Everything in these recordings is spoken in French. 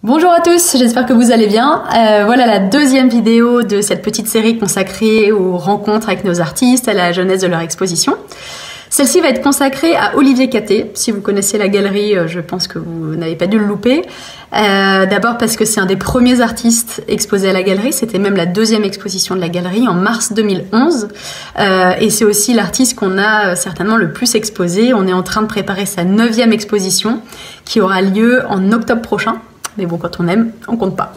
Bonjour à tous, j'espère que vous allez bien. Voilà la deuxième vidéo de cette petite série consacrée aux rencontres avec nos artistes, à la jeunesse de leur exposition. Celle-ci va être consacrée à Olivier Catté. Si vous connaissez la galerie, je pense que vous n'avez pas dû le louper. D'abord parce que c'est un des premiers artistes exposés à la galerie. C'était même la deuxième exposition de la galerie en mars 2011. Et c'est aussi l'artiste qu'on a certainement le plus exposé. On est en train de préparer sa 9e exposition qui aura lieu en octobre prochain. Mais bon, quand on aime, on compte pas.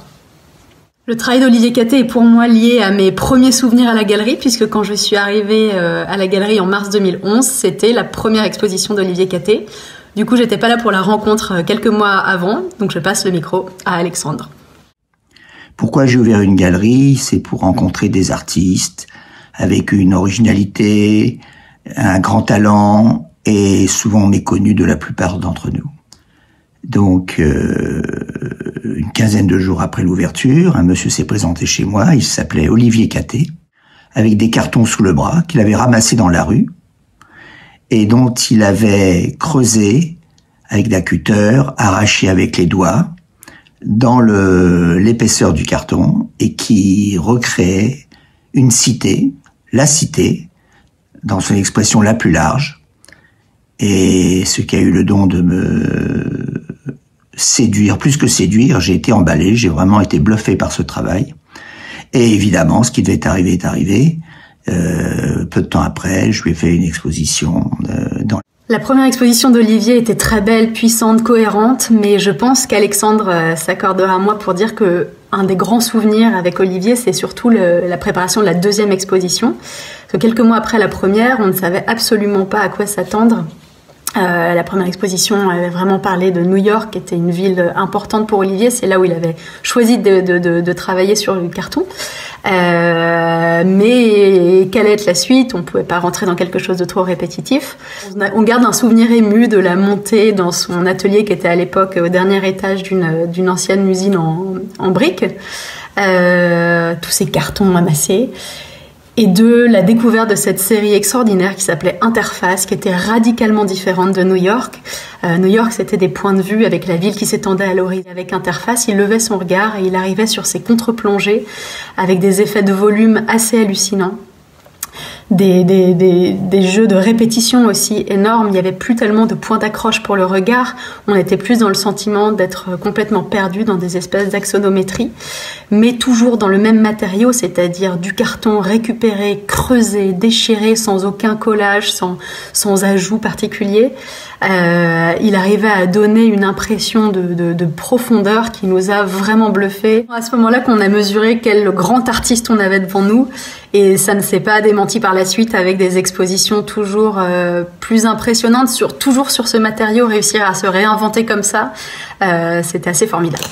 Le travail d'Olivier Catté est pour moi lié à mes premiers souvenirs à la galerie, puisque quand je suis arrivée à la galerie en mars 2011, c'était la première exposition d'Olivier Catté. Du coup, j'étais pas là pour la rencontre quelques mois avant, donc je passe le micro à Alexandre. Pourquoi j'ai ouvert une galerie? C'est pour rencontrer des artistes avec une originalité, un grand talent et souvent méconnus de la plupart d'entre nous. Donc, une quinzaine de jours après l'ouverture, un monsieur s'est présenté chez moi, il s'appelait Olivier Catté, avec des cartons sous le bras qu'il avait ramassés dans la rue et dont il avait creusé avec d'un cutter, arraché avec les doigts dans l'épaisseur du carton et qui recréait une cité, la cité, dans son expression la plus large, et ce qui a eu le don de me séduire, plus que séduire, j'ai été emballé, j'ai vraiment été bluffé par ce travail. Et évidemment, ce qui devait arriver est arrivé. Peu de temps après, je lui ai fait une exposition dans... La première exposition d'Olivier était très belle, puissante, cohérente, mais je pense qu'Alexandre s'accordera à moi pour dire que un des grands souvenirs avec Olivier, c'est surtout la préparation de la deuxième exposition. Parce que quelques mois après la première, on ne savait absolument pas à quoi s'attendre. La première exposition avait vraiment parlé de New York, qui était une ville importante pour Olivier. C'est là où il avait choisi de travailler sur le carton. Mais quelle allait être la suite? On pouvait pas rentrer dans quelque chose de trop répétitif. On garde un souvenir ému de la montée dans son atelier qui était à l'époque au dernier étage d'une ancienne usine en briques. Tous ces cartons amassés. Et de la découverte de cette série extraordinaire qui s'appelait Interface, qui était radicalement différente de New York. New York, c'était des points de vue avec la ville qui s'étendait à l'horizon. Avec Interface, il levait son regard et il arrivait sur ces contre-plongées avec des effets de volume assez hallucinants. Des jeux de répétition aussi énormes. Il n'y avait plus tellement de points d'accroche pour le regard. On était plus dans le sentiment d'être complètement perdu dans des espèces d'axonométrie, mais toujours dans le même matériau, c'est-à-dire du carton récupéré, creusé, déchiré, sans aucun collage, sans ajout particulier. Il arrivait à donner une impression de profondeur qui nous a vraiment bluffés. À ce moment-là qu'on a mesuré quel grand artiste on avait devant nous, et ça ne s'est pas démenti par la suite avec des expositions toujours plus impressionnantes, toujours sur ce matériau, réussir à se réinventer comme ça, c'était assez formidable.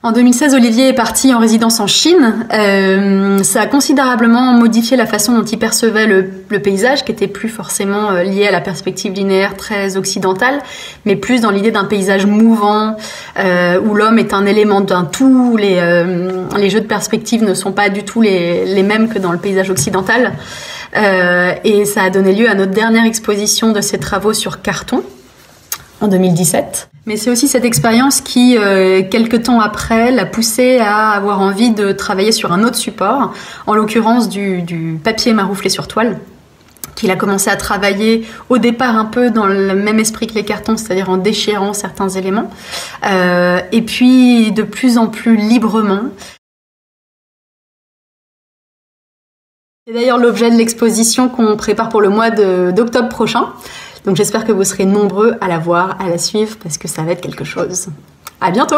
En 2016, Olivier est parti en résidence en Chine. Ça a considérablement modifié la façon dont il percevait le paysage, qui était plus forcément lié à la perspective linéaire très occidentale, mais plus dans l'idée d'un paysage mouvant, où l'homme est un élément d'un tout, où les jeux de perspective ne sont pas du tout les mêmes que dans le paysage occidental. Et ça a donné lieu à notre dernière exposition de ses travaux sur carton, en 2017. Mais c'est aussi cette expérience qui, quelques temps après, l'a poussé à avoir envie de travailler sur un autre support, en l'occurrence du papier marouflé sur toile, qu'il a commencé à travailler au départ un peu dans le même esprit que les cartons, c'est-à-dire en déchirant certains éléments, et puis de plus en plus librement. C'est d'ailleurs l'objet de l'exposition qu'on prépare pour le mois d'octobre prochain. Donc j'espère que vous serez nombreux à la voir, à la suivre, parce que ça va être quelque chose. À bientôt!